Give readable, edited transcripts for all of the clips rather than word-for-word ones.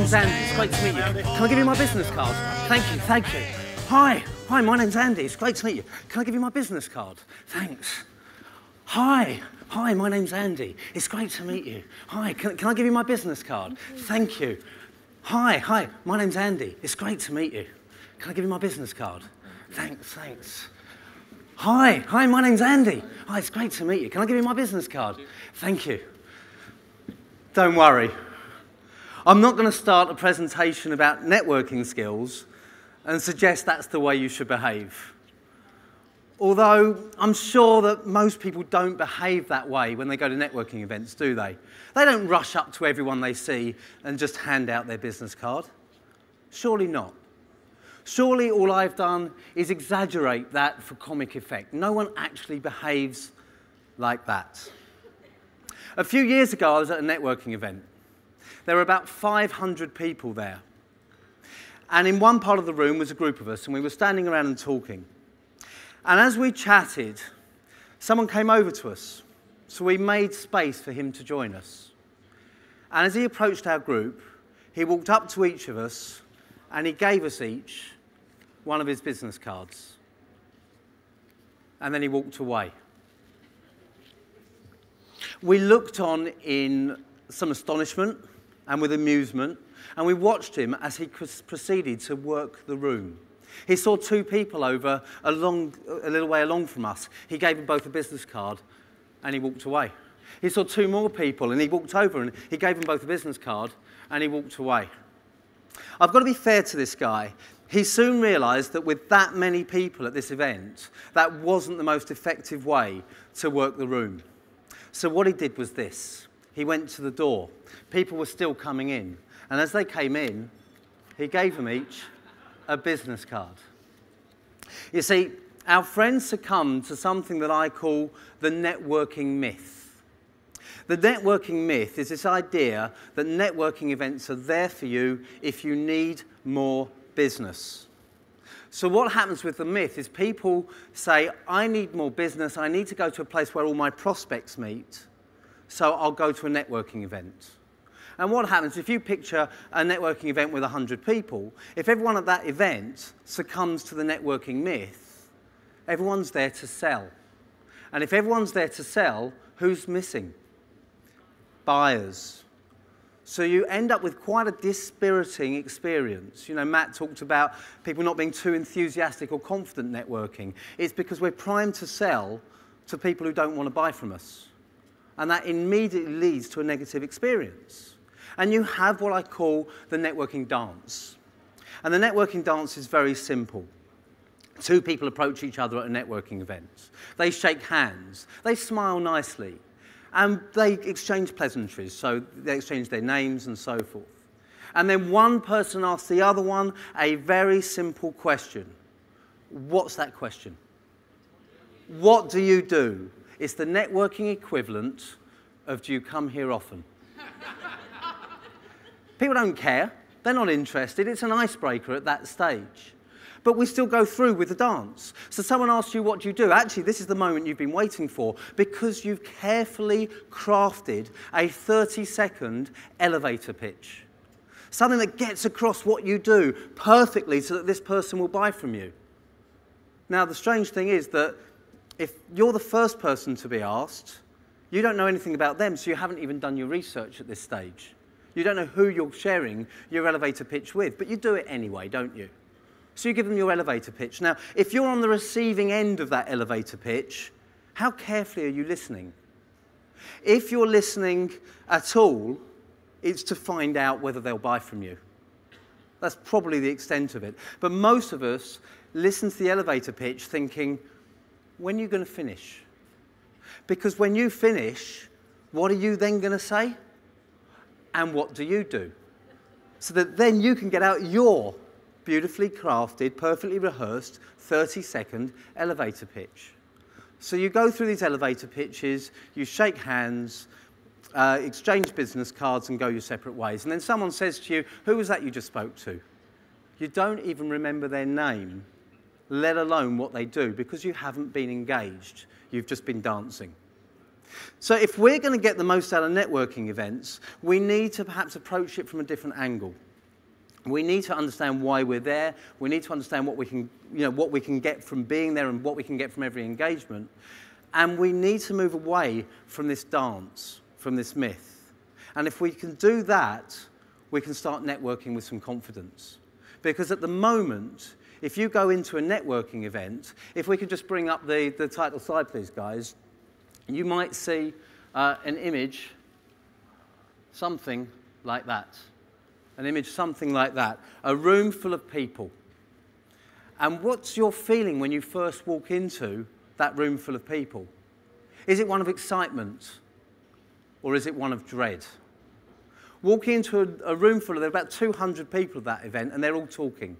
name's Andy. It's great to meet you. Can I give you my business card? Thank you, thank you. Hi, my name's Andy. It's great to meet you. Can I give you my business card? Thanks. Hi, my name's Andy. It's great to meet you. Hi, can I give you my business card? Thank you. Hi, my name's Andy. It's great to meet you. Can I give you my business card? Thanks. Hi, my name's Andy. Hi, it's great to meet you. Can I give you my business card? Thank you. Don't worry. I'm not going to start a presentation about networking skills and suggest that's the way you should behave. Although I'm sure that most people don't behave that way when they go to networking events, do they? They don't rush up to everyone they see and just hand out their business card. Surely not. Surely all I've done is exaggerate that for comic effect. No one actually behaves like that. A few years ago, I was at a networking event. There were about 500 people there. And in one part of the room was a group of us, and we were standing around and talking. And as we chatted, someone came over to us. So we made space for him to join us. And as he approached our group, he walked up to each of us, and he gave us each one of his business cards. And then he walked away. We looked on in some astonishment and with amusement, and we watched him as he proceeded to work the room. He saw two people over a little way along from us. He gave them both a business card, and he walked away. He saw two more people, and he walked over, and he gave them both a business card, and he walked away. I've got to be fair to this guy. He soon realised that with that many people at this event, that wasn't the most effective way to work the room. So what he did was this. He went to the door. People were still coming in. And as they came in, he gave them each a business card. You see, our friends succumbed to something that I call the networking myth. The networking myth is this idea that networking events are there for you if you need more business. So what happens with the myth is people say, I need more business, I need to go to a place where all my prospects meet, so I'll go to a networking event. And what happens, if you picture a networking event with 100 people, if everyone at that event succumbs to the networking myth, everyone's there to sell. And if everyone's there to sell, who's missing? Buyers. So you end up with quite a dispiriting experience. You know, Matt talked about people not being too enthusiastic or confident networking. It's because we're primed to sell to people who don't want to buy from us. And that immediately leads to a negative experience. And you have what I call the networking dance. And the networking dance is very simple. Two people approach each other at a networking event. They shake hands. They smile nicely. And they exchange pleasantries, so they exchange their names and so forth. And then one person asks the other one a very simple question. What's that question? What do you do? It's the networking equivalent of, do you come here often? People don't care. They're not interested. It's an icebreaker at that stage. But we still go through with the dance. So someone asks you, what do you do? Actually, this is the moment you've been waiting for because you've carefully crafted a 30-second elevator pitch. Something that gets across what you do perfectly so that this person will buy from you. Now, the strange thing is that if you're the first person to be asked, you don't know anything about them, so you haven't even done your research at this stage. You don't know who you're sharing your elevator pitch with, but you do it anyway, don't you? So you give them your elevator pitch. Now, if you're on the receiving end of that elevator pitch, how carefully are you listening? If you're listening at all, it's to find out whether they'll buy from you. That's probably the extent of it. But most of us listen to the elevator pitch thinking, when are you going to finish? Because when you finish, what are you then going to say? And what do you do? So that then you can get out your beautifully crafted, perfectly rehearsed 30-second elevator pitch. So you go through these elevator pitches, you shake hands, exchange business cards and go your separate ways. And then someone says to you, who was that you just spoke to? You don't even remember their name, let alone what they do, because you haven't been engaged. You've just been dancing. So if we're going to get the most out of networking events, we need to perhaps approach it from a different angle. We need to understand why we're there. We need to understand what we can, what we can get from being there and what we can get from every engagement. And we need to move away from this dance, from this myth. And if we can do that, we can start networking with some confidence. Because at the moment, if you go into a networking event, if we could just bring up the title slide, please, guys, you might see an image, something like that. An image something like that. A room full of people. And what's your feeling when you first walk into that room full of people? Is it one of excitement? Or is it one of dread? Walking into a room full of, there are about 200 people at that event, and they're all talking.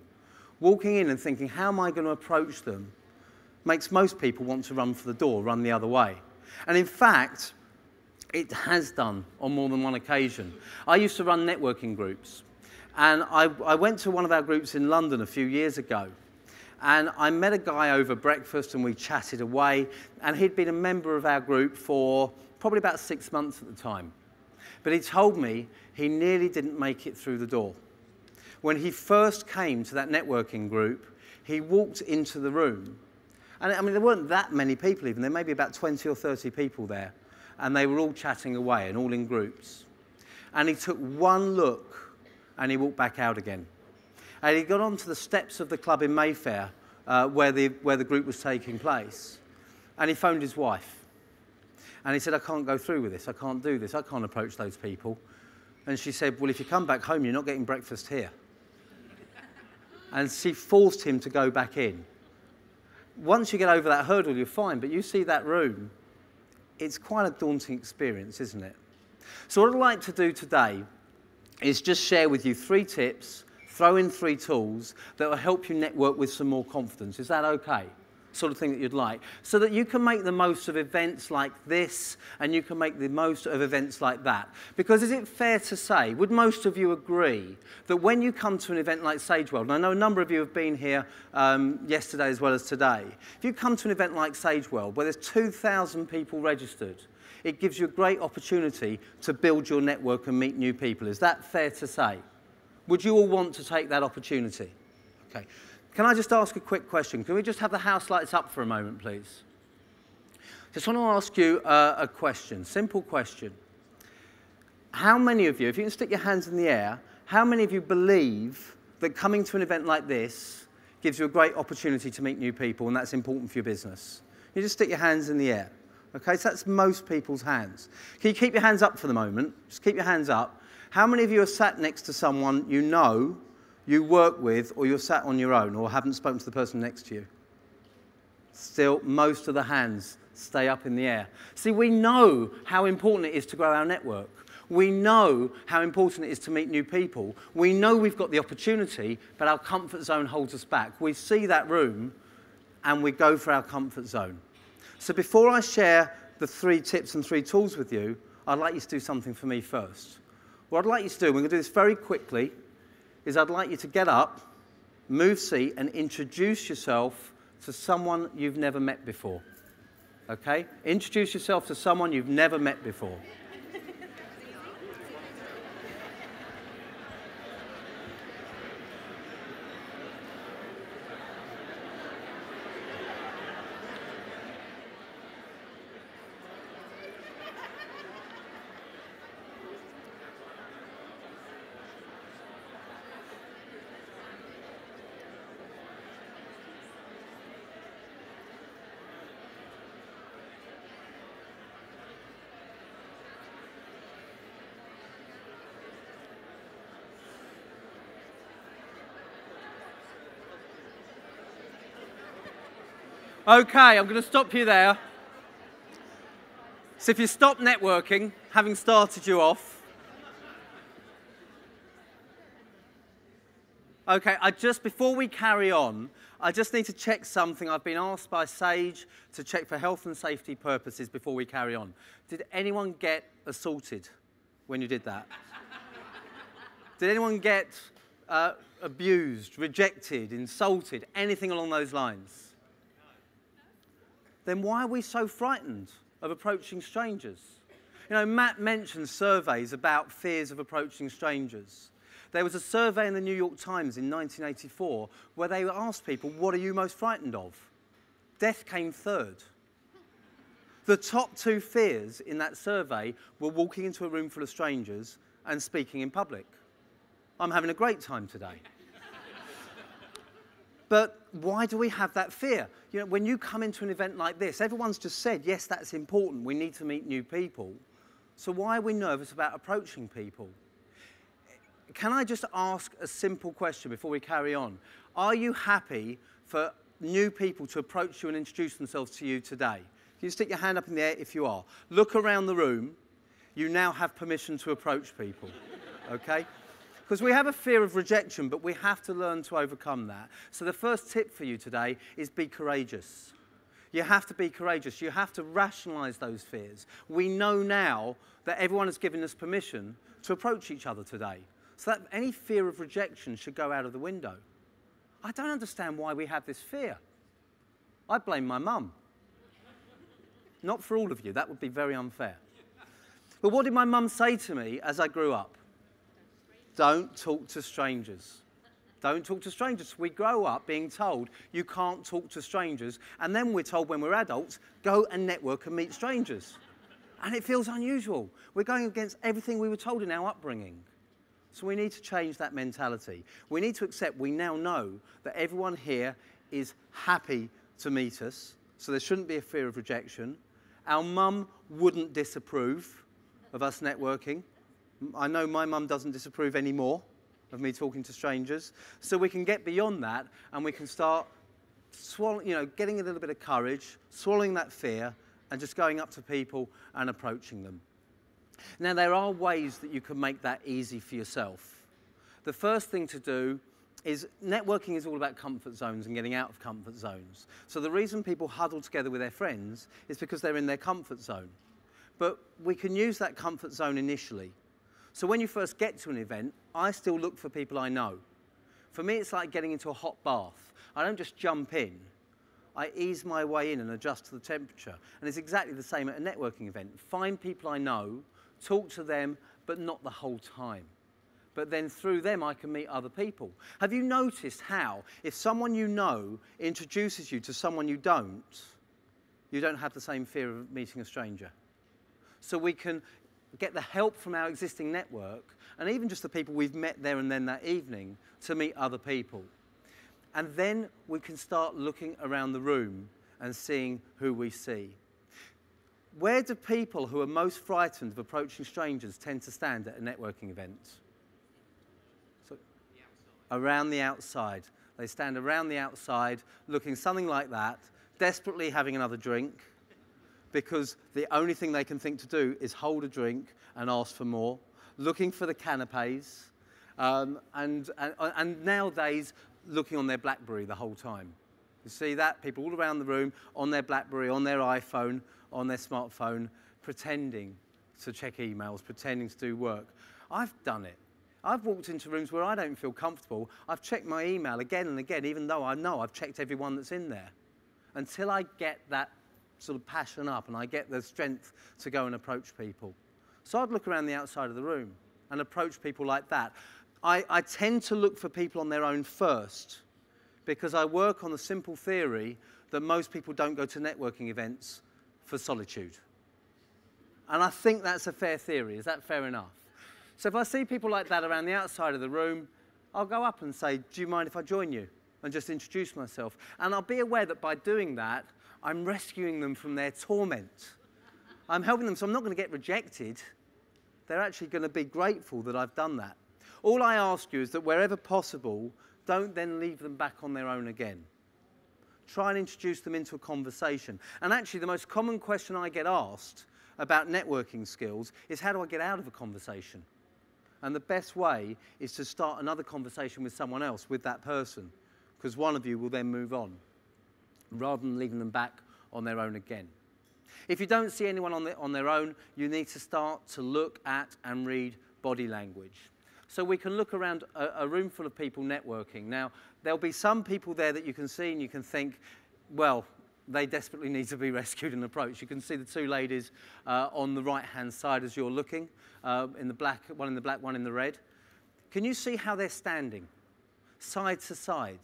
Walking in and thinking, how am I going to approach them, makes most people want to run for the door, run the other way. And in fact, it has done on more than one occasion. I used to run networking groups. And I went to one of our groups in London a few years ago. And I met a guy over breakfast and we chatted away. And he'd been a member of our group for probably about 6 months at the time. But he told me he nearly didn't make it through the door. When he first came to that networking group, he walked into the room. And I mean, there weren't that many people even. There may be about 20 or 30 people there. And they were all chatting away and all in groups. And he took one look and he walked back out again. And he got onto the steps of the club in Mayfair where the group was taking place. And he phoned his wife. And he said, I can't go through with this. I can't do this. I can't approach those people. And she said, well, if you come back home, you're not getting breakfast here. And she forced him to go back in. Once you get over that hurdle, you're fine. But you see that room, it's quite a daunting experience, isn't it? So what I'd like to do today is just share with you 3 tips, throw in 3 tools that will help you network with some more confidence. Is that okay? Sort of thing that you'd like. So that you can make the most of events like this and you can make the most of events like that. Because is it fair to say, would most of you agree, that when you come to an event like Sage World, and I know a number of you have been here yesterday as well as today, if you come to an event like Sage World where there's 2,000 people registered, it gives you a great opportunity to build your network and meet new people. Is that fair to say? Would you all want to take that opportunity? Okay. Can I just ask a quick question? Can we just have the house lights up for a moment, please? Just want to ask you a question, simple question. How many of you, if you can stick your hands in the air, how many of you believe that coming to an event like this gives you a great opportunity to meet new people and that's important for your business? You just stick your hands in the air. Okay, so that's most people's hands. Can you keep your hands up for the moment? Just keep your hands up. How many of you are sat next to someone you know, you work with, or you're sat on your own, or haven't spoken to the person next to you? Still, most of the hands stay up in the air. See, we know how important it is to grow our network. We know how important it is to meet new people. We know we've got the opportunity, but our comfort zone holds us back. We see that room, and we go for our comfort zone. So before I share the 3 tips and 3 tools with you, I'd like you to do something for me first. What I'd like you to do, we're going to do this very quickly, is I'd like you to get up, move seat, and introduce yourself to someone you've never met before. Okay? Introduce yourself to someone you've never met before. Okay, I'm going to stop you there. So if you stop networking, having started you off. Okay, before we carry on, I just need to check something. I've been asked by Sage to check for health and safety purposes before we carry on. Did anyone get assaulted when you did that? Did anyone get abused, rejected, insulted, anything along those lines? Then why are we so frightened of approaching strangers? You know, Matt mentioned surveys about fears of approaching strangers. There was a survey in the New York Times in 1984 where they asked people, what are you most frightened of? Death came third. The top two fears in that survey were walking into a room full of strangers and speaking in public. I'm having a great time today. But why do we have that fear? You know, when you come into an event like this, everyone's just said, yes, that's important, we need to meet new people. So why are we nervous about approaching people? Can I just ask a simple question before we carry on? Are you happy for new people to approach you and introduce themselves to you today? Can you stick your hand up in the air if you are? Look around the room. You now have permission to approach people, okay? Because we have a fear of rejection, but we have to learn to overcome that. So the first tip for you today is be courageous. You have to be courageous. You have to rationalize those fears. We know now that everyone has given us permission to approach each other today. So that any fear of rejection should go out of the window. I don't understand why we have this fear. I blame my mum. Not for all of you, that would be very unfair. But what did my mum say to me as I grew up? Don't talk to strangers. Don't talk to strangers. We grow up being told you can't talk to strangers, and then we're told when we're adults, go and network and meet strangers. And it feels unusual. We're going against everything we were told in our upbringing. So we need to change that mentality. We need to accept we now know that everyone here is happy to meet us, so there shouldn't be a fear of rejection. Our mum wouldn't disapprove of us networking. I know my mum doesn't disapprove anymore of me talking to strangers. So we can get beyond that and we can start getting a little bit of courage, swallowing that fear, and just going up to people and approaching them. Now, there are ways that you can make that easy for yourself. The first thing to do is networking is all about comfort zones and getting out of comfort zones. So the reason people huddle together with their friends is because they're in their comfort zone. But we can use that comfort zone initially. So when you first get to an event, I still look for people I know. For me, it's like getting into a hot bath. I don't just jump in. I ease my way in and adjust to the temperature. And it's exactly the same at a networking event. Find people I know, talk to them, but not the whole time. But then through them, I can meet other people. Have you noticed how, if someone you know introduces you to someone you don't have the same fear of meeting a stranger? So we can get the help from our existing network, and even just the people we've met there and then that evening, to meet other people. And then we can start looking around the room and seeing who we see. Where do people who are most frightened of approaching strangers tend to stand at a networking event? So, around the outside. They stand around the outside, looking something like that, desperately having another drink, because the only thing they can think to do is hold a drink and ask for more, looking for the canapes, and nowadays looking on their BlackBerry the whole time. You see that? People all around the room on their BlackBerry, on their iPhone, on their smartphone, pretending to check emails, pretending to do work. I've done it. I've walked into rooms where I don't feel comfortable. I've checked my email again and again, even though I know I've checked everyone that's in there, until I get that sort of passion up and I get the strength to go and approach people. So I'd look around the outside of the room and approach people like that. I tend to look for people on their own first, because I work on the simple theory that most people don't go to networking events for solitude. And I think that's a fair theory. Is that fair enough? So if I see people like that around the outside of the room, I'll go up and say, do you mind if I join you? And just introduce myself. And I'll be aware that by doing that, I'm rescuing them from their torment. I'm helping them, so I'm not going to get rejected. They're actually going to be grateful that I've done that. All I ask you is that wherever possible, don't then leave them back on their own again. Try and introduce them into a conversation. And actually, the most common question I get asked about networking skills is, how do I get out of a conversation? And the best way is to start another conversation with someone else, with that person, because one of you will then move on, rather than leaving them back on their own again. If you don't see anyone on their own, you need to start to look at and read body language. So we can look around a room full of people networking. Now, there'll be some people there that you can see and you can think, well, they desperately need to be rescued and approached. You can see the two ladies on the right-hand side as you're looking, in the black, one in the black, one in the red. Can you see how they're standing? Side to side.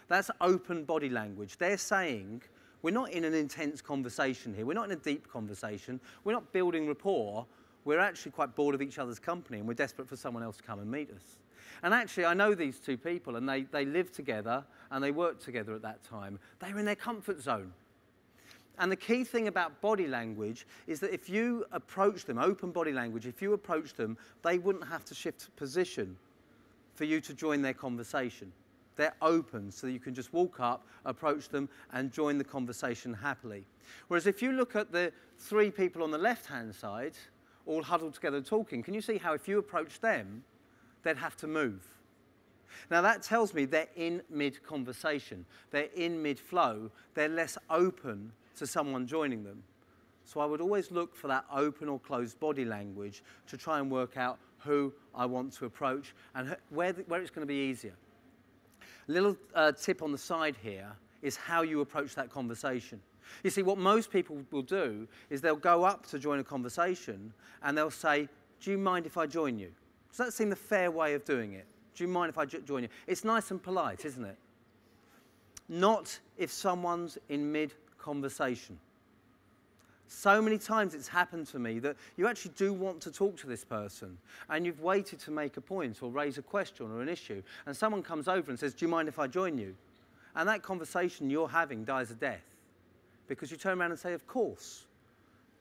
That's open body language. They're saying, we're not in an intense conversation here. We're not in a deep conversation. We're not building rapport. We're actually quite bored of each other's company, and we're desperate for someone else to come and meet us. And actually, I know these two people, and they lived together, and they worked together at that time. They were in their comfort zone. And the key thing about body language is that if you approach them, open body language, if you approach them, they wouldn't have to shift position for you to join their conversation. They're open, so you can just walk up, approach them, and join the conversation happily. Whereas if you look at the three people on the left-hand side, all huddled together talking, can you see how if you approach them, they'd have to move? Now that tells me they're in mid-conversation. They're in mid-flow. They're less open to someone joining them. So I would always look for that open or closed body language to try and work out who I want to approach and where it's going to be easier. A little tip on the side here is how you approach that conversation. You see, what most people will do is they'll go up to join a conversation and they'll say, do you mind if I join you? Does that seem the fair way of doing it? Do you mind if I join you? It's nice and polite, isn't it? Not if someone's in mid-conversation. So many times it's happened to me that you actually do want to talk to this person and you've waited to make a point or raise a question or an issue, and someone comes over and says, do you mind if I join you? And that conversation you're having dies a death because you turn around and say, of course.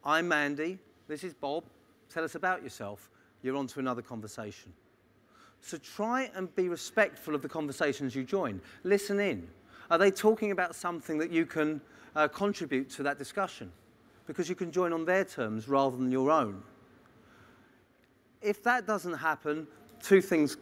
I'm Mandy, this is Bob, tell us about yourself. You're on to another conversation. So try and be respectful of the conversations you join. Listen in. Are they talking about something that you can contribute to that discussion? Because you can join on their terms rather than your own. If that doesn't happen, two things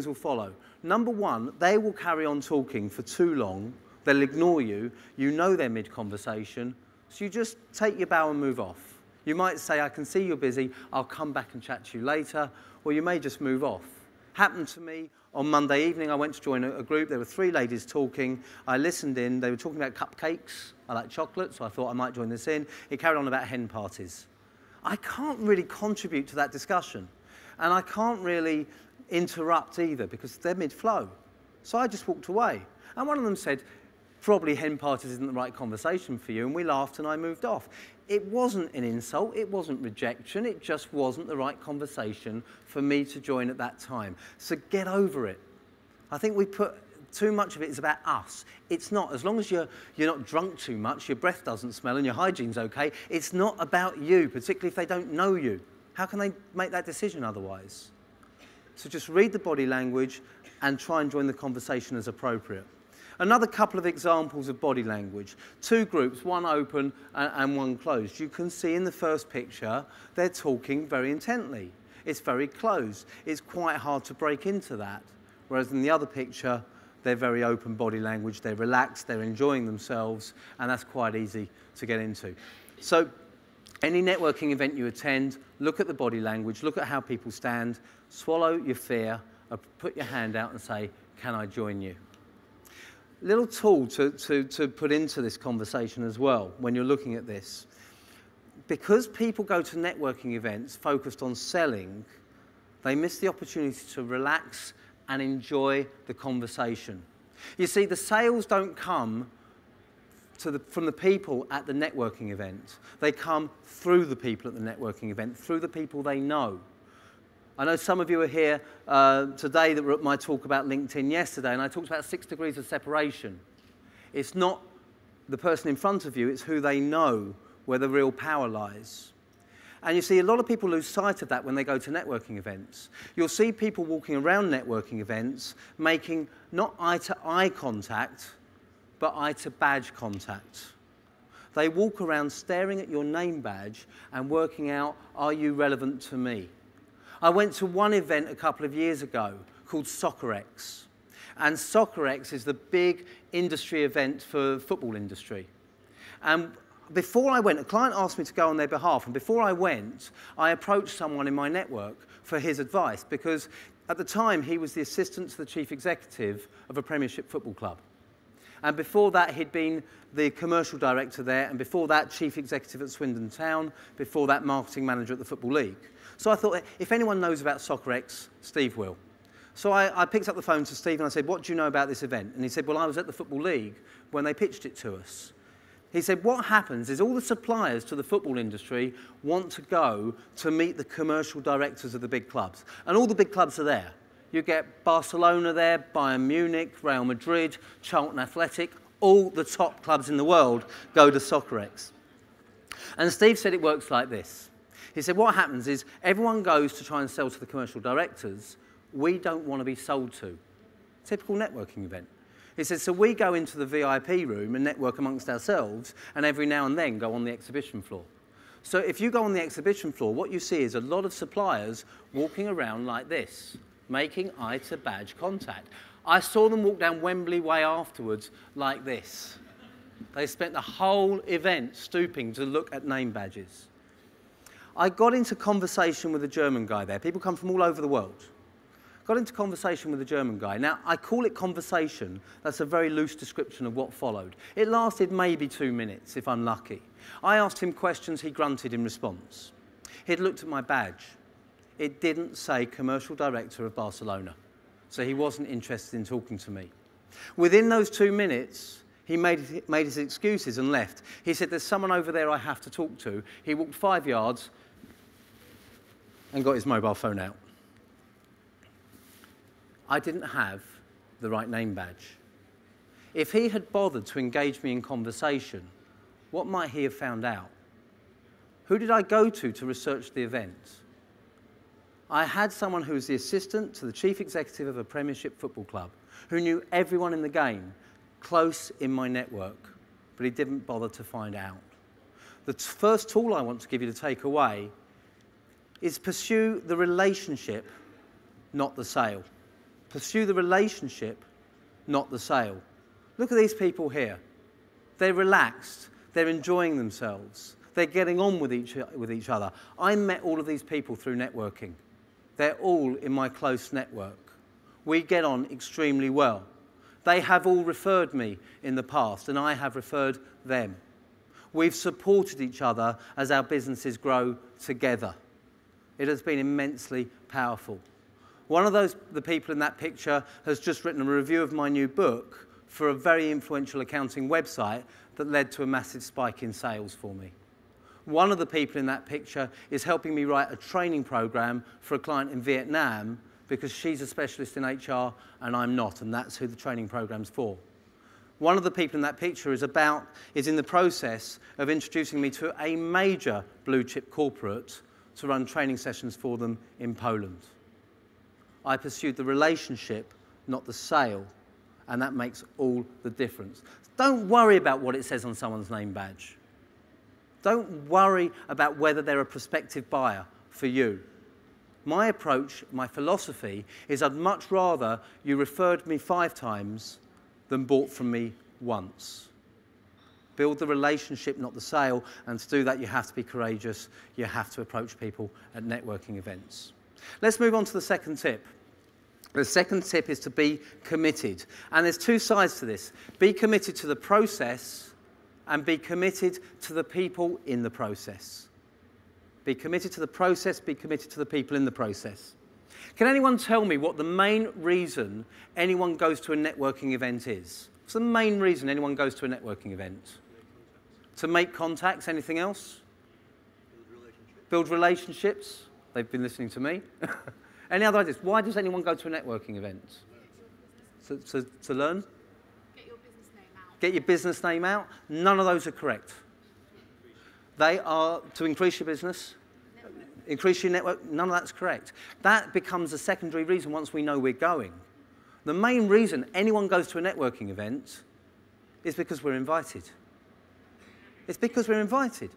will follow. Number one, they will carry on talking for too long. They'll ignore you. You know they're mid-conversation, so you just take your bow and move off. You might say, I can see you're busy, I'll come back and chat to you later, or you may just move off. Happened to me on Monday evening. I went to join a group. There were three ladies talking. I listened in. They were talking about cupcakes. I like chocolate, so I thought I might join this in. It carried on about hen parties. I can't really contribute to that discussion, and I can't really interrupt either because they're mid-flow. So I just walked away. And one of them said, probably hen parties isn't the right conversation for you, and we laughed and I moved off. It wasn't an insult, it wasn't rejection, it just wasn't the right conversation for me to join at that time. So get over it. I think we put too much of it is about us. It's not. As long as you're not drunk too much, your breath doesn't smell and your hygiene's okay, it's not about you, particularly if they don't know you. How can they make that decision otherwise? So just read the body language and try and join the conversation as appropriate. Another couple of examples of body language. Two groups, one open and one closed. You can see in the first picture, they're talking very intently. It's very closed. It's quite hard to break into that. Whereas in the other picture, they're very open body language. They're relaxed, they're enjoying themselves, and that's quite easy to get into. So any networking event you attend, look at the body language, look at how people stand, swallow your fear, put your hand out and say, can I join you? Little tool to put into this conversation as well when you're looking at this. Because people go to networking events focused on selling, they miss the opportunity to relax and enjoy the conversation. You see, the sales don't come from the people at the networking event. They come through the people at the networking event, through the people they know. I know some of you are here today that were at my talk about LinkedIn yesterday, and I talked about 6 degrees of separation. It's not the person in front of you, it's who they know where the real power lies. And you see, a lot of people lose sight of that when they go to networking events. You'll see people walking around networking events making not eye-to-eye contact, but eye-to-badge contact. They walk around staring at your name badge and working out, are you relevant to me? I went to one event a couple of years ago called SoccerX. And SoccerX is the big industry event for the football industry. And before I went, a client asked me to go on their behalf. And before I went, I approached someone in my network for his advice because at the time he was the assistant to the chief executive of a Premiership football club. And before that, he'd been the commercial director there, and before that, chief executive at Swindon Town, before that, marketing manager at the Football League. So I thought, if anyone knows about SoccerX, Steve will. So I picked up the phone to Steve and I said, what do you know about this event? And he said, well, I was at the Football League when they pitched it to us. He said, what happens is all the suppliers to the football industry want to go to meet the commercial directors of the big clubs. And all the big clubs are there. You get Barcelona there, Bayern Munich, Real Madrid, Charlton Athletic, all the top clubs in the world go to SoccerX. And Steve said it works like this. He said, what happens is everyone goes to try and sell to the commercial directors. We don't want to be sold to. Typical networking event. He said, so we go into the VIP room and network amongst ourselves and every now and then go on the exhibition floor. So if you go on the exhibition floor, what you see is a lot of suppliers walking around like this, making eye-to-badge contact. I saw them walk down Wembley Way afterwards like this. They spent the whole event stooping to look at name badges. I got into conversation with a German guy there. People come from all over the world. Got into conversation with a German guy. Now, I call it conversation. That's a very loose description of what followed. It lasted maybe 2 minutes, if I'm lucky. I asked him questions, he grunted in response. He'd looked at my badge. It didn't say Commercial Director of Barcelona, so he wasn't interested in talking to me. Within those 2 minutes, he made his excuses and left. He said, there's someone over there I have to talk to. He walked 5 yards and got his mobile phone out. I didn't have the right name badge. If he had bothered to engage me in conversation, what might he have found out? Who did I go to research the event? I had someone who was the assistant to the chief executive of a Premiership football club, who knew everyone in the game, close in my network, but he didn't bother to find out. The first tool I want to give you to take away is pursue the relationship, not the sale. Pursue the relationship, not the sale. Look at these people here. They're relaxed. They're enjoying themselves. They're getting on with each other. I met all of these people through networking. They're all in my close network. We get on extremely well. They have all referred me in the past, and I have referred them. We've supported each other as our businesses grow together. It has been immensely powerful. One of the people in that picture has just written a review of my new book for a very influential accounting website that led to a massive spike in sales for me. One of the people in that picture is helping me write a training program for a client in Vietnam because she's a specialist in HR and I'm not, and that's who the training program's for. One of the people in that picture is in the process of introducing me to a major blue chip corporate to run training sessions for them in Poland. I pursued the relationship, not the sale, and that makes all the difference. Don't worry about what it says on someone's name badge. Don't worry about whether they're a prospective buyer for you. My approach, my philosophy, is I'd much rather you referred me 5 times than bought from me once. Build the relationship, not the sale, and to do that you have to be courageous. You have to approach people at networking events. Let's move on to the second tip. The second tip is to be committed. And there's 2 sides to this. Be committed to the process and be committed to the people in the process. Be committed to the process, be committed to the people in the process. Can anyone tell me what the main reason anyone goes to a networking event is? What's the main reason anyone goes to a networking event? To make contacts. Anything else? Build relationships. They've been listening to me. Any other ideas? Why does anyone go to a networking event? To learn? Get your business name out. Get your business name out? None of those are correct. They are to increase your business, increase your network. None of that's correct. That becomes a secondary reason once we know we're going. The main reason anyone goes to a networking event is because we're invited. It's because we're invited.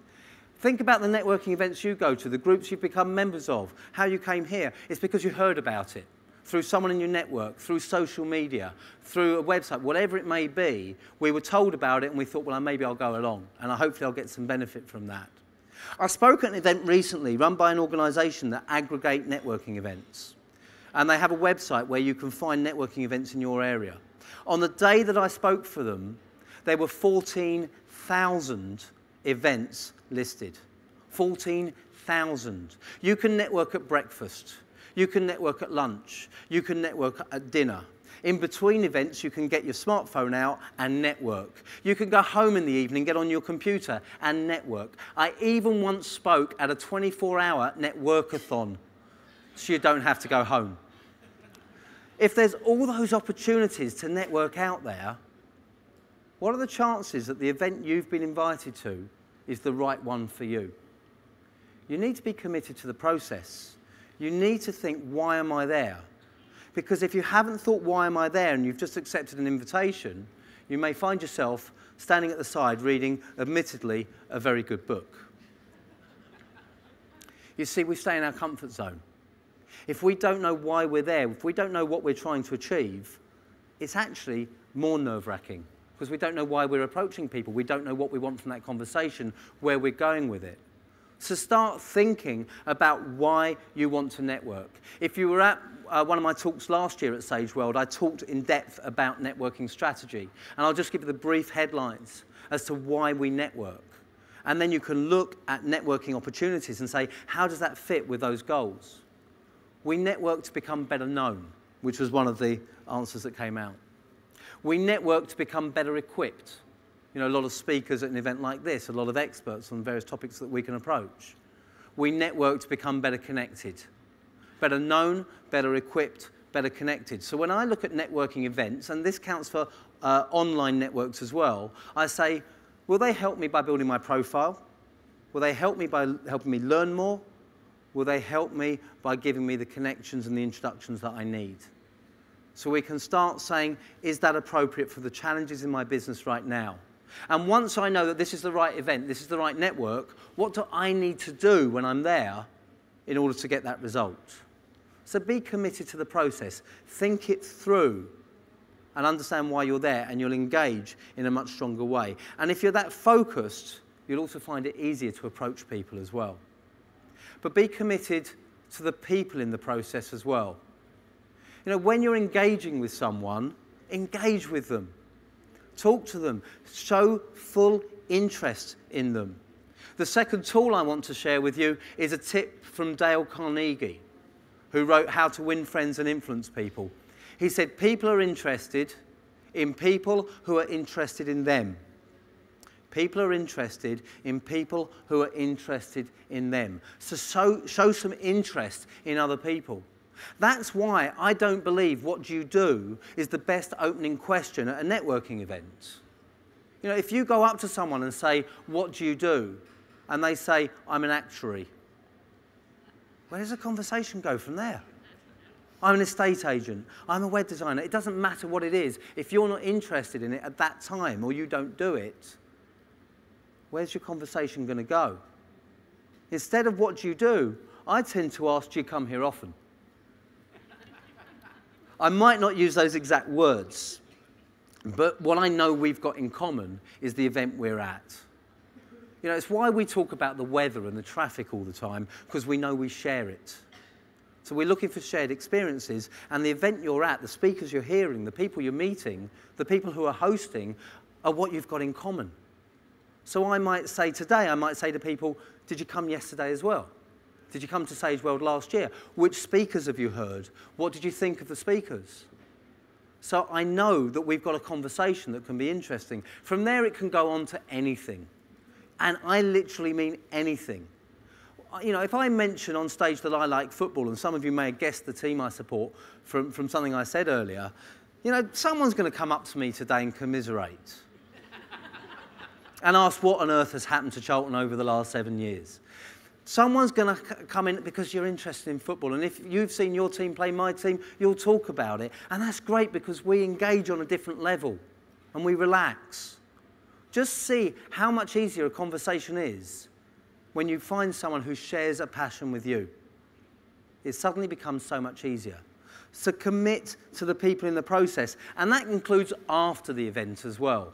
Think about the networking events you go to, the groups you've become members of, how you came here. It's because you heard about it through someone in your network, through social media, through a website, whatever it may be. We were told about it and we thought, well, maybe I'll go along and hopefully I'll get some benefit from that. I spoke at an event recently run by an organisation that aggregate networking events. And they have a website where you can find networking events in your area. On the day that I spoke for them, there were 14,000 events listed. 14,000. You can network at breakfast. You can network at lunch. You can network at dinner. In between events, you can get your smartphone out and network. You can go home in the evening, get on your computer and network. I even once spoke at a 24-hour networkathon, so you don't have to go home. If there's all those opportunities to network out there, what are the chances that the event you've been invited to is the right one for you? You need to be committed to the process. You need to think, why am I there? Because if you haven't thought, why am I there, and you've just accepted an invitation, you may find yourself standing at the side reading, admittedly, a very good book. You see, we stay in our comfort zone. If we don't know why we're there, if we don't know what we're trying to achieve, it's actually more nerve-wracking because we don't know why we're approaching people. We don't know what we want from that conversation, where we're going with it. So start thinking about why you want to network. If you were at one of my talks last year at Sage World, I talked in depth about networking strategy. And I'll just give you the brief headlines as to why we network. And then you can look at networking opportunities and say, how does that fit with those goals? We network to become better known, which was one of the answers that came out. We network to become better equipped. You know, a lot of speakers at an event like this, a lot of experts on various topics that we can approach. We network to become better connected. Better known, better equipped, better connected. So when I look at networking events, and this counts for online networks as well, I say, will they help me by building my profile? Will they help me by helping me learn more? Will they help me by giving me the connections and the introductions that I need? So we can start saying, is that appropriate for the challenges in my business right now? And once I know that this is the right event, this is the right network, what do I need to do when I'm there in order to get that result? So be committed to the process. Think it through and understand why you're there, and you'll engage in a much stronger way. And if you're that focused, you'll also find it easier to approach people as well. But be committed to the people in the process as well. You know, when you're engaging with someone, engage with them. Talk to them. Show full interest in them. The second tool I want to share with you is a tip from Dale Carnegie, who wrote How to Win Friends and Influence People. He said, people are interested in people who are interested in them. People are interested in people who are interested in them. So show some interest in other people. That's why I don't believe what do you do is the best opening question at a networking event. You know, if you go up to someone and say, what do you do? And they say, I'm an actuary. Where does the conversation go from there? I'm an estate agent. I'm a web designer. It doesn't matter what it is. If you're not interested in it at that time or you don't do it, where's your conversation going to go? Instead of what do you do, I tend to ask, do you come here often? I might not use those exact words, but what I know we've got in common is the event we're at. You know, it's why we talk about the weather and the traffic all the time, because we know we share it. So we're looking for shared experiences, and the event you're at, the speakers you're hearing, the people you're meeting, the people who are hosting, are what you've got in common. So I might say today, I might say to people, did you come yesterday as well? Did you come to Sage World last year? Which speakers have you heard? What did you think of the speakers? So I know that we've got a conversation that can be interesting. From there, it can go on to anything. And I literally mean anything. You know, if I mention on stage that I like football, and some of you may have guessed the team I support from something I said earlier, you know, someone's going to come up to me today and commiserate and ask what on earth has happened to Charlton over the last 7 years. Someone's going to come in because you're interested in football, and if you've seen your team play my team, you'll talk about it. And that's great because we engage on a different level and we relax. Just see how much easier a conversation is when you find someone who shares a passion with you. It suddenly becomes so much easier. So commit to the people in the process, and that includes after the event as well.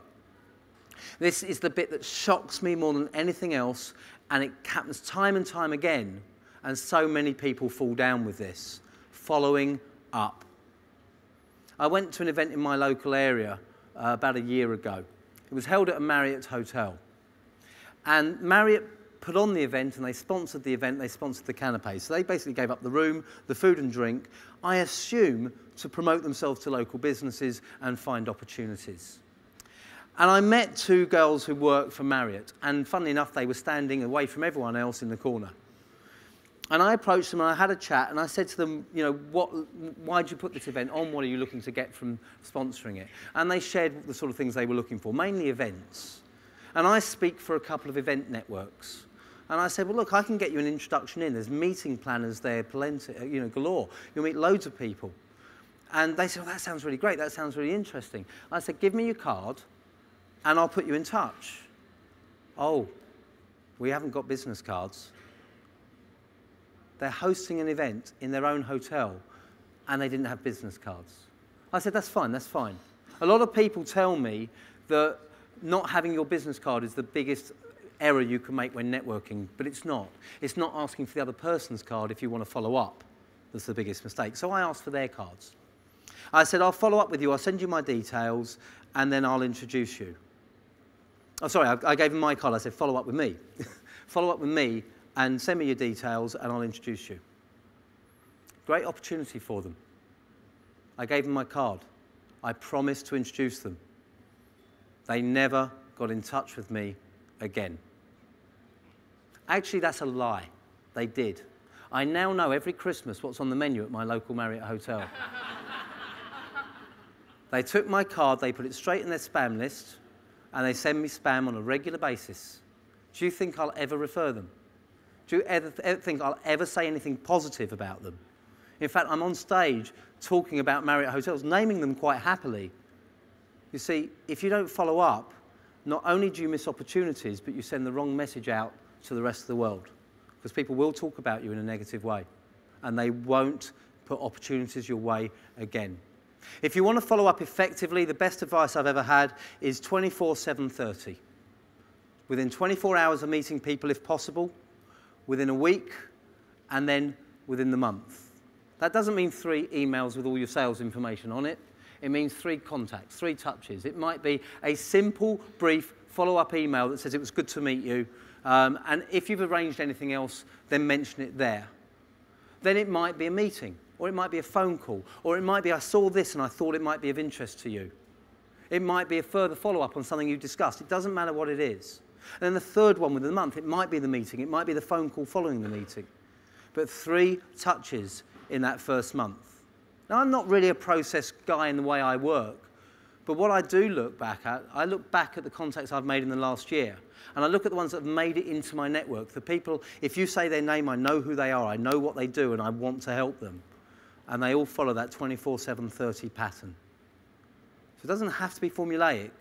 This is the bit that shocks me more than anything else, and it happens time and time again, and so many people fall down with this. Following up. I went to an event in my local area about a year ago. It was held at a Marriott hotel. And Marriott put on the event and they sponsored the event, they sponsored the canapes. So they basically gave up the room, the food and drink, I assume to promote themselves to local businesses and find opportunities. And I met two girls who worked for Marriott, and funnily enough, they were standing away from everyone else in the corner. And I approached them and I had a chat and I said to them, you know, why did you put this event on? What are you looking to get from sponsoring it? And they shared the sort of things they were looking for, mainly events. And I speak for a couple of event networks. And I said, well, look, I can get you an introduction in. There's meeting planners there, plenty, you know, galore. You'll meet loads of people. And they said, well, that sounds really great. That sounds really interesting. I said, give me your card and I'll put you in touch. Oh, we haven't got business cards. They're hosting an event in their own hotel and they didn't have business cards. I said, that's fine, that's fine. A lot of people tell me that not having your business card is the biggest error you can make when networking, but it's not. It's not asking for the other person's card if you want to follow up. That's the biggest mistake. So I asked for their cards. I said, I'll follow up with you, I'll send you my details, and then I'll introduce you. Oh, sorry, I gave them my card. I said, follow up with me. Follow up with me and send me your details and I'll introduce you. Great opportunity for them. I gave them my card. I promised to introduce them. They never got in touch with me again. Actually, that's a lie. They did. I now know every Christmas what's on the menu at my local Marriott hotel. They took my card, they put it straight in their spam list, and they send me spam on a regular basis. Do you think I'll ever refer them? Do you ever think I'll ever say anything positive about them? In fact, I'm on stage talking about Marriott hotels, naming them quite happily. You see, if you don't follow up, not only do you miss opportunities, but you send the wrong message out to the rest of the world. Because people will talk about you in a negative way, and they won't put opportunities your way again. If you want to follow up effectively, the best advice I've ever had is 24/7/30. Within 24 hours of meeting people if possible, within a week, and then within the month. That doesn't mean 3 emails with all your sales information on it. It means 3 contacts, 3 touches. It might be a simple, brief follow-up email that says it was good to meet you, and if you've arranged anything else, then mention it there. Then it might be a meeting, or it might be a phone call, or it might be I saw this and I thought it might be of interest to you. It might be a further follow-up on something you discussed. It doesn't matter what it is. And then the third one within the month, it might be the meeting, it might be the phone call following the meeting. But 3 touches in that first month. Now, I'm not really a process guy in the way I work, but what I do look back at, I look back at the contacts I've made in the last year, and I look at the ones that have made it into my network. The people, if you say their name, I know who they are, I know what they do, and I want to help them. And they all follow that 24/7/30 pattern. So it doesn't have to be formulaic,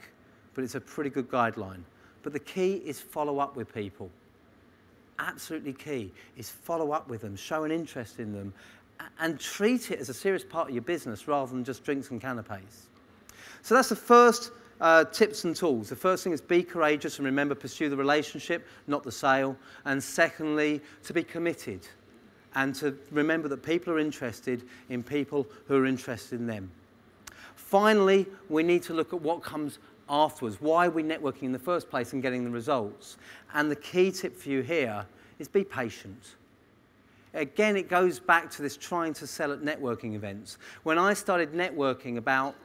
but it's a pretty good guideline. But the key is follow up with people. Absolutely key is follow up with them, show an interest in them, and treat it as a serious part of your business rather than just drinks and canapes. So that's the first tips and tools. The first thing is be courageous and remember, pursue the relationship, not the sale. And secondly, to be committed and to remember that people are interested in people who are interested in them. Finally, we need to look at what comes afterwards. Why are we networking in the first place and getting the results? And the key tip for you here is be patient. Again, it goes back to this trying to sell at networking events. When I started networking about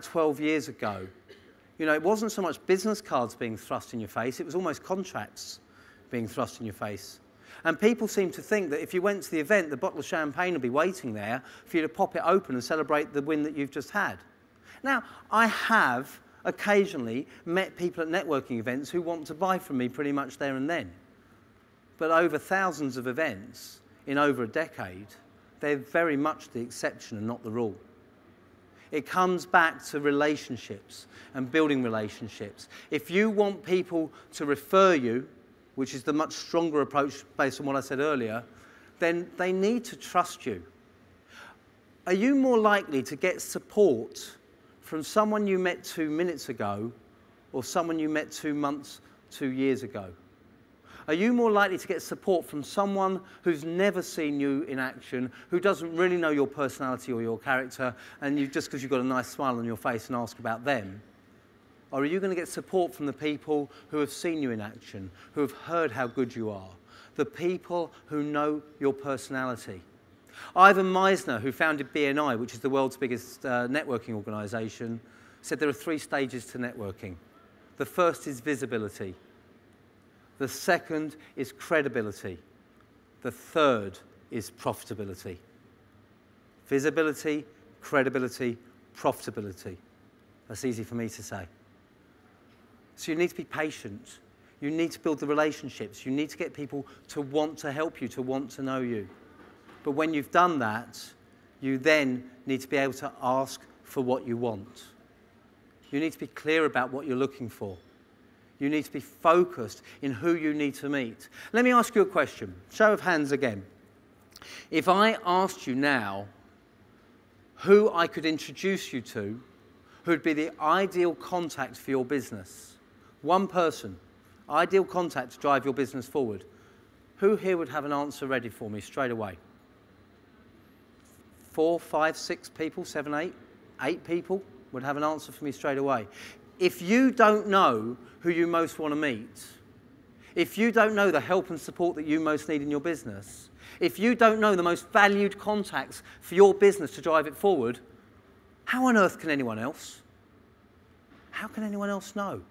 12 years ago, you know, it wasn't so much business cards being thrust in your face, it was almost contracts being thrust in your face. And people seem to think that if you went to the event, the bottle of champagne would be waiting there for you to pop it open and celebrate the win that you've just had. Now, I have occasionally met people at networking events who want to buy from me pretty much there and then. But over thousands of events in over a decade, they're very much the exception and not the rule. It comes back to relationships and building relationships. If you want people to refer you, which is the much stronger approach based on what I said earlier, then they need to trust you. Are you more likely to get support from someone you met 2 minutes ago or someone you met 2 months, 2 years ago? Are you more likely to get support from someone who's never seen you in action, who doesn't really know your personality or your character, and just because you've got a nice smile on your face and ask about them? Or are you going to get support from the people who have seen you in action, who have heard how good you are, the people who know your personality? Ivan Meisner, who founded BNI, which is the world's biggest networking organisation, said there are 3 stages to networking. The first is visibility. The second is credibility. The third is profitability. Visibility, credibility, profitability. That's easy for me to say. So you need to be patient. You need to build the relationships. You need to get people to want to help you, to want to know you. But when you've done that, you then need to be able to ask for what you want. You need to be clear about what you're looking for. You need to be focused in who you need to meet. Let me ask you a question. Show of hands again. If I asked you now who I could introduce you to, who'd be the ideal contact for your business, one person, ideal contact to drive your business forward, who here would have an answer ready for me straight away? 4, 5, 6 people, 7, 8, 8 people would have an answer for me straight away. If you don't know who you most want to meet, if you don't know the help and support that you most need in your business, if you don't know the most valued contacts for your business to drive it forward, how on earth can anyone else? How can anyone else know?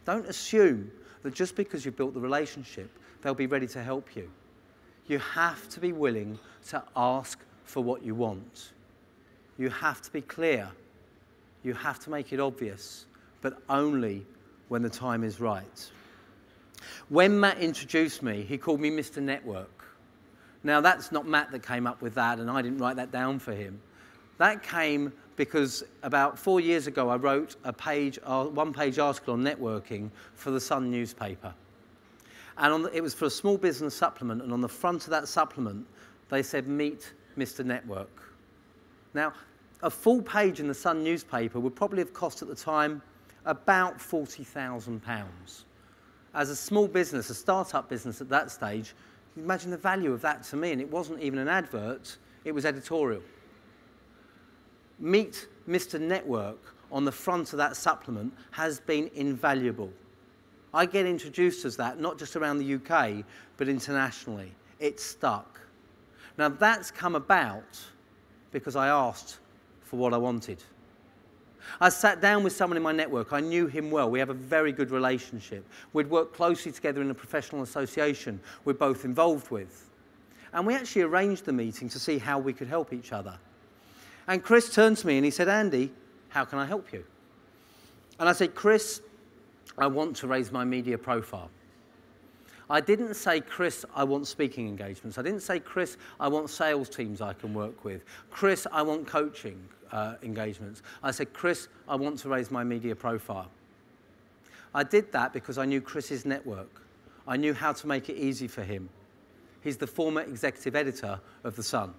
Don't assume that just because you've built the relationship, they'll be ready to help you. You have to be willing to ask for what you want. You have to be clear. You have to make it obvious, but only when the time is right. When Matt introduced me, he called me Mr. Network. Now, that's not Matt that came up with that, and I didn't write that down for him. That came because about 4 years ago, I wrote a one-page article on networking for the Sun newspaper. And it was for a small business supplement, and on the front of that supplement, they said, "Meet Mr. Network." Now, a full page in the Sun newspaper would probably have cost at the time about £40,000. As a small business, a start-up business at that stage, you imagine the value of that to me, and it wasn't even an advert, it was editorial. Meet Mr. Network on the front of that supplement has been invaluable. I get introduced as that, not just around the UK, but internationally. It's stuck. Now, that's come about because I asked for what I wanted. I sat down with someone in my network. I knew him well. We have a very good relationship. We'd worked closely together in a professional association we're both involved with. And we actually arranged the meeting to see how we could help each other. And Chris turned to me and he said, "Andy, how can I help you?" And I said, "Chris, I want to raise my media profile." I didn't say, "Chris, I want speaking engagements." I didn't say, "Chris, I want sales teams I can work with." "Chris, I want coaching engagements." I said, "Chris, I want to raise my media profile." I did that because I knew Chris's network. I knew how to make it easy for him. He's the former executive editor of The Sun.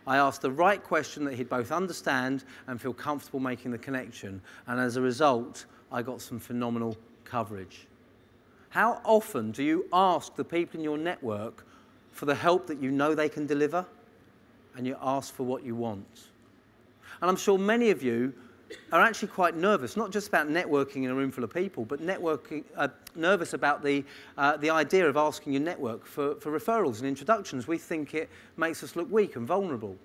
I asked the right question that he'd both understand and feel comfortable making the connection, and as a result, I got some phenomenal coverage. How often do you ask the people in your network for the help that you know they can deliver, and you ask for what you want? And I'm sure many of you are actually quite nervous, not just about networking in a room full of people, but nervous about the idea of asking your network for referrals and introductions. We think it makes us look weak and vulnerable.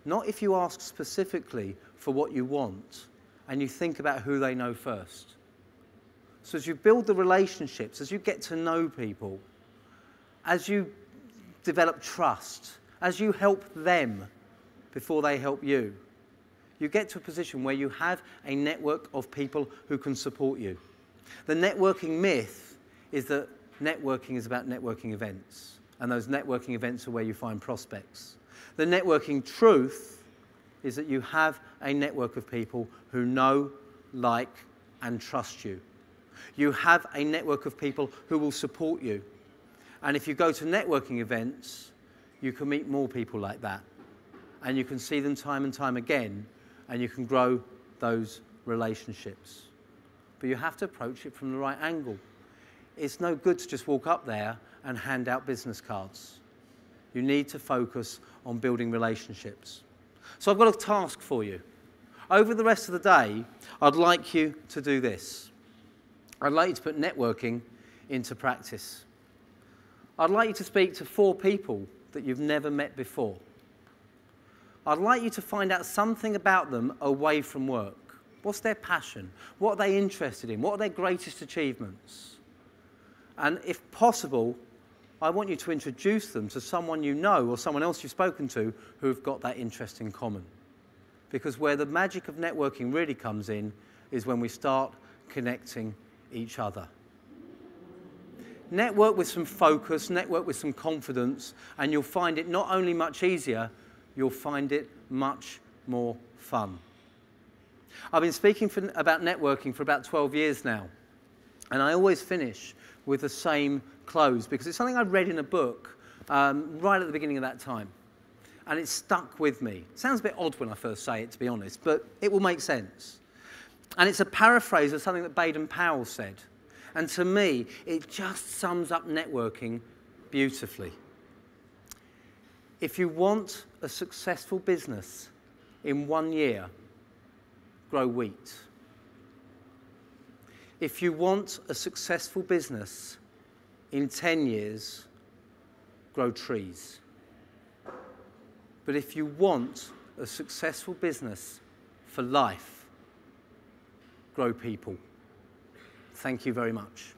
Not if you ask specifically for what you want and you think about who they know first. So as you build the relationships, as you get to know people, as you develop trust, as you help them before they help you, you get to a position where you have a network of people who can support you. The networking myth is that networking is about networking events, and those networking events are where you find prospects. The networking truth is that you have a network of people who know, like, and trust you. You have a network of people who will support you. And if you go to networking events, you can meet more people like that. And you can see them time and time again, and you can grow those relationships. But you have to approach it from the right angle. It's no good to just walk up there and hand out business cards. You need to focus on building relationships. So I've got a task for you. Over the rest of the day, I'd like you to do this. I'd like you to put networking into practice. I'd like you to speak to 4 people that you've never met before. I'd like you to find out something about them away from work. What's their passion? What are they interested in? What are their greatest achievements? And if possible, I want you to introduce them to someone you know or someone else you've spoken to who've got that interest in common. Because where the magic of networking really comes in is when we start connecting each other. Network with some focus, network with some confidence, and you'll find it not only much easier, you'll find it much more fun. I've been speaking about networking for about 12 years now, and I always finish with the same close because it's something I'd read in a book right at the beginning of that time, and it stuck with me. It sounds a bit odd when I first say it, to be honest, but it will make sense. And it's a paraphrase of something that Baden-Powell said. And to me, it just sums up networking beautifully. If you want a successful business in 1 year, grow wheat. If you want a successful business in 10 years, grow trees. But if you want a successful business for life, grow people. Thank you very much.